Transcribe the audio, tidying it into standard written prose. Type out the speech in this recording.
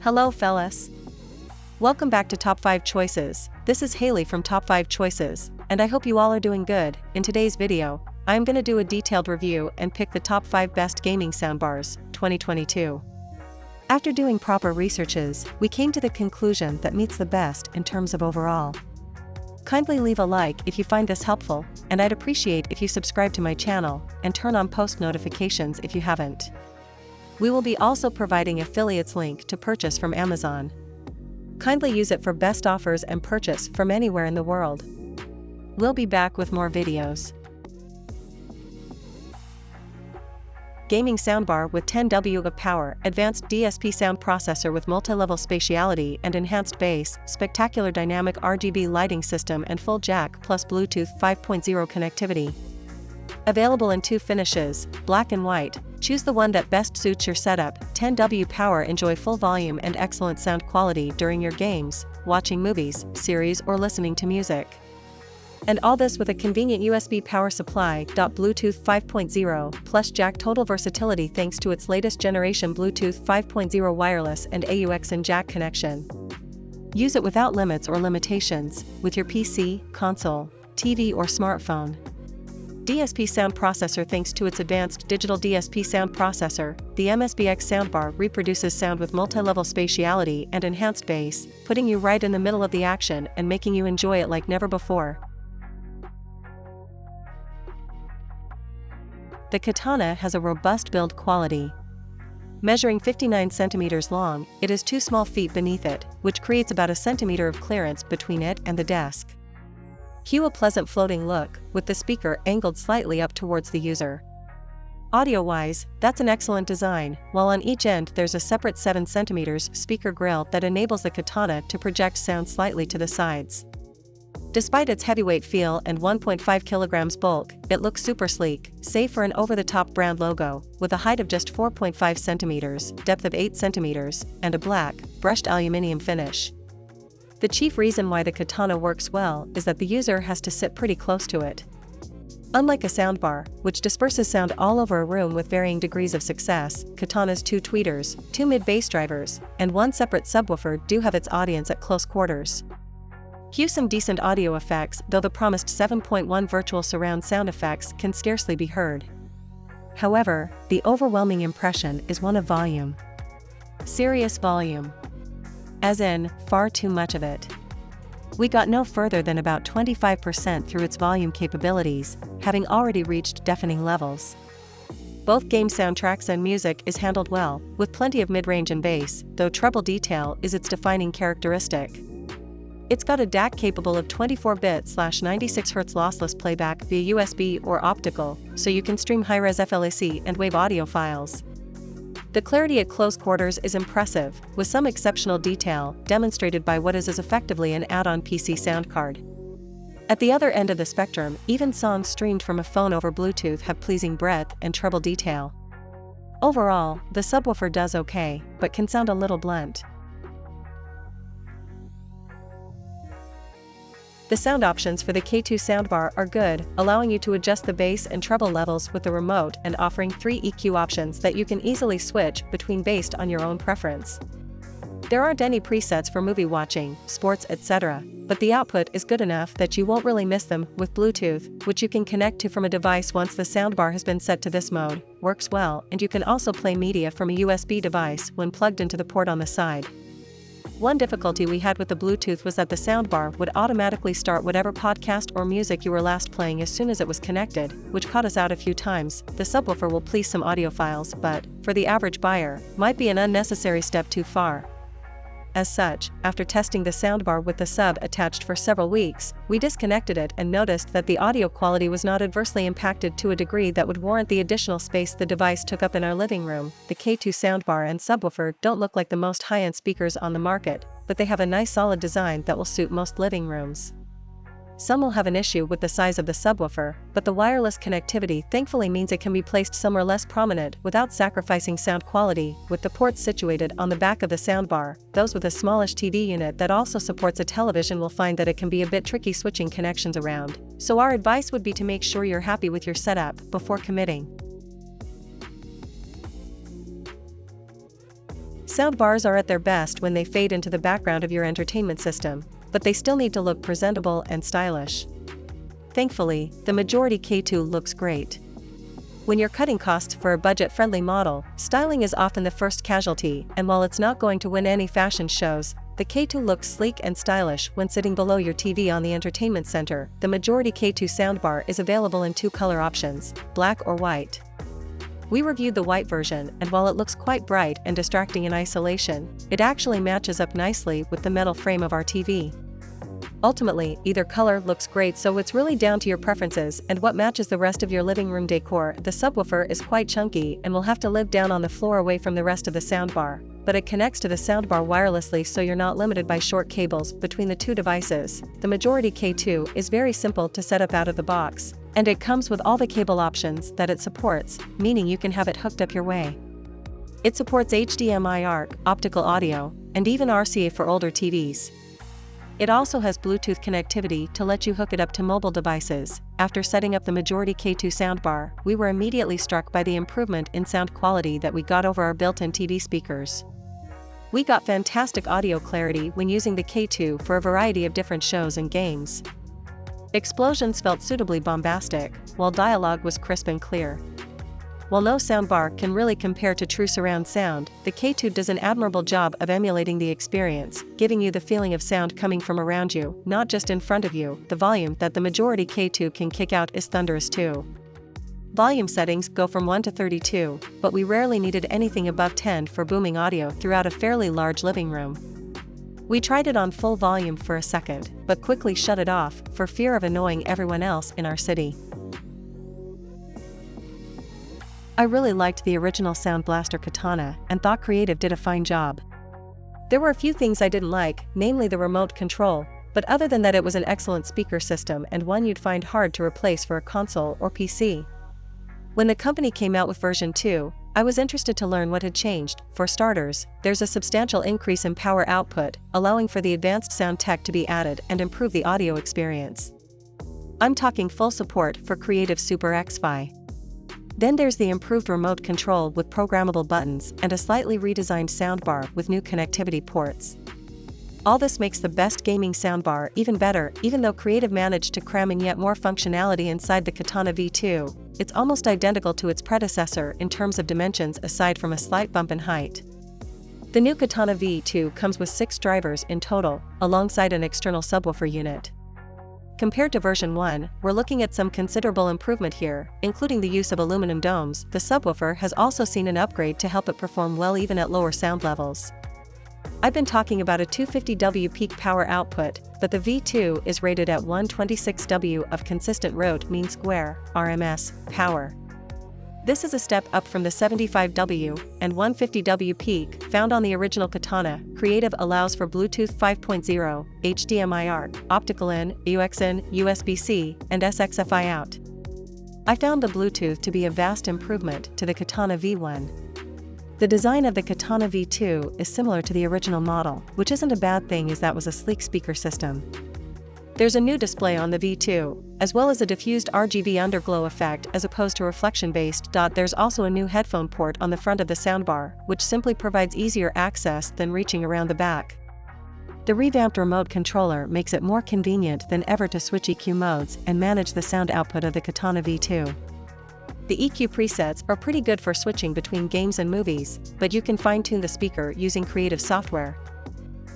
Hello fellas. Welcome back to Top 5 Choices. This is Haley from Top 5 Choices, and I hope you all are doing good. In today's video, I'm gonna do a detailed review and pick the top 5 best gaming soundbars, 2022. After doing proper researches, we came to the conclusion that meets the best in terms of overall. Kindly leave a like if you find this helpful, and I'd appreciate if you subscribe to my channel and turn on post notifications if you haven't. We will be also providing affiliates link to purchase from Amazon. Kindly use it for best offers and purchase from anywhere in the world. We'll be back with more videos. Gaming soundbar with 10W of power, advanced DSP sound processor with multi-level spatiality and enhanced bass, spectacular dynamic RGB lighting system and full jack plus Bluetooth 5.0 connectivity. Available in 2 finishes, black and white. Choose the one that best suits your setup. 10W power. Enjoy full volume and excellent sound quality during your games, watching movies, series or listening to music. And all this with a convenient USB power supply. Bluetooth 5.0 plus jack. Total versatility thanks to its latest generation Bluetooth 5.0 wireless and AUX and jack connection. Use it without limits or limitations, with your PC, console, TV or smartphone. DSP sound processor. Thanks to its advanced digital DSP sound processor, the MSBX soundbar reproduces sound with multi-level spatiality and enhanced bass, putting you right in the middle of the action and making you enjoy it like never before. The Katana has a robust build quality. Measuring 59 centimeters long, it is 2 small feet beneath it, which creates about a centimeter of clearance between it and the desk. Cue a pleasant floating look, with the speaker angled slightly up towards the user. Audio-wise, that's an excellent design, while on each end there's a separate 7 cm speaker grill that enables the Katana to project sound slightly to the sides. Despite its heavyweight feel and 1.5 kilograms bulk, it looks super sleek, save for an over-the-top brand logo, with a height of just 4.5 centimeters, depth of 8 centimeters, and a black, brushed aluminum finish. The chief reason why the Katana works well is that the user has to sit pretty close to it. Unlike a soundbar, which disperses sound all over a room with varying degrees of success, Katana's 2 tweeters, 2 mid-bass drivers, and 1 separate subwoofer do have its audience at close quarters. Cue some decent audio effects, though the promised 7.1 virtual surround sound effects can scarcely be heard. However, the overwhelming impression is one of volume. Serious volume. As in, far too much of it. We got no further than about 25% through its volume capabilities, having already reached deafening levels. Both game soundtracks and music is handled well, with plenty of mid-range and bass, though treble detail is its defining characteristic. It's got a DAC capable of 24-bit/96Hz lossless playback via USB or optical, so you can stream high-res FLAC and WAV audio files. The clarity at close quarters is impressive, with some exceptional detail demonstrated by what is effectively an add-on PC sound card. At the other end of the spectrum, even songs streamed from a phone over Bluetooth have pleasing breadth and treble detail. Overall, the subwoofer does okay, but can sound a little blunt. The sound options for the K2 soundbar are good, allowing you to adjust the bass and treble levels with the remote and offering 3 EQ options that you can easily switch between based on your own preference. There aren't any presets for movie watching, sports, etc., but the output is good enough that you won't really miss them. With Bluetooth, which you can connect to from a device once the soundbar has been set to this mode, works well, and you can also play media from a USB device when plugged into the port on the side. One difficulty we had with the Bluetooth was that the soundbar would automatically start whatever podcast or music you were last playing as soon as it was connected, which caught us out a few times. The subwoofer will please some audiophiles, but, for the average buyer, might be an unnecessary step too far. As such, after testing the soundbar with the sub attached for several weeks, we disconnected it and noticed that the audio quality was not adversely impacted to a degree that would warrant the additional space the device took up in our living room. The K2 soundbar and subwoofer don't look like the most high-end speakers on the market, but they have a nice solid design that will suit most living rooms. Some will have an issue with the size of the subwoofer, but the wireless connectivity thankfully means it can be placed somewhere less prominent without sacrificing sound quality. With the ports situated on the back of the soundbar, those with a smallish TV unit that also supports a television will find that it can be a bit tricky switching connections around, so our advice would be to make sure you're happy with your setup before committing. Soundbars are at their best when they fade into the background of your entertainment system, but they still need to look presentable and stylish. Thankfully, the majority K2 looks great. When you're cutting costs for a budget-friendly model, styling is often the first casualty, and while it's not going to win any fashion shows, the K2 looks sleek and stylish when sitting below your TV on the entertainment center. The majority K2 soundbar is available in two color options, black or white. We reviewed the white version, and while it looks quite bright and distracting in isolation, it actually matches up nicely with the metal frame of our TV. Ultimately, either color looks great, so it's really down to your preferences and what matches the rest of your living room decor. The subwoofer is quite chunky and will have to live down on the floor away from the rest of the soundbar, but it connects to the soundbar wirelessly, so you're not limited by short cables between the two devices. The majority K2 is very simple to set up out of the box, and it comes with all the cable options that it supports, meaning you can have it hooked up your way. It supports HDMI ARC, optical audio, and even RCA for older TVs. It also has Bluetooth connectivity to let you hook it up to mobile devices. After setting up the majority K2 soundbar, we were immediately struck by the improvement in sound quality that we got over our built-in TV speakers. We got fantastic audio clarity when using the K2 for a variety of different shows and games. Explosions felt suitably bombastic, while dialogue was crisp and clear. While no soundbar can really compare to true surround sound, the K2 does an admirable job of emulating the experience, giving you the feeling of sound coming from around you, not just in front of you. The volume that the majority K2 can kick out is thunderous too. Volume settings go from 1 to 32, but we rarely needed anything above 10 for booming audio throughout a fairly large living room. We tried it on full volume for a second, but quickly shut it off for fear of annoying everyone else in our city. I really liked the original Sound Blaster Katana and thought Creative did a fine job. There were a few things I didn't like, namely the remote control, but other than that it was an excellent speaker system and one you'd find hard to replace for a console or PC. When the company came out with version 2, I was interested to learn what had changed. For starters, there's a substantial increase in power output, allowing for the advanced sound tech to be added and improve the audio experience. I'm talking full support for Creative Super X-Fi. Then there's the improved remote control with programmable buttons and a slightly redesigned soundbar with new connectivity ports. All this makes the best gaming soundbar even better. Even though Creative managed to cram in yet more functionality inside the Katana V2, it's almost identical to its predecessor in terms of dimensions aside from a slight bump in height. The new Katana V2 comes with 6 drivers in total, alongside an external subwoofer unit. Compared to version 1, we're looking at some considerable improvement here, including the use of aluminum domes. The subwoofer has also seen an upgrade to help it perform well even at lower sound levels. I've been talking about a 250W peak power output, but the V2 is rated at 126W of consistent rote mean square, RMS, power. This is a step up from the 75W and 150W peak found on the original Katana. Creative allows for Bluetooth 5.0, HDMI ARC, optical in, UX in, USB-C, and SXFI out. I found the Bluetooth to be a vast improvement to the Katana V1. The design of the Katana V2 is similar to the original model, which isn't a bad thing as that was a sleek speaker system. There's a new display on the V2, as well as a diffused RGB underglow effect as opposed to reflection-based. There's also a new headphone port on the front of the soundbar, which simply provides easier access than reaching around the back. The revamped remote controller makes it more convenient than ever to switch EQ modes and manage the sound output of the Katana V2. The EQ presets are pretty good for switching between games and movies, but you can fine-tune the speaker using Creative software.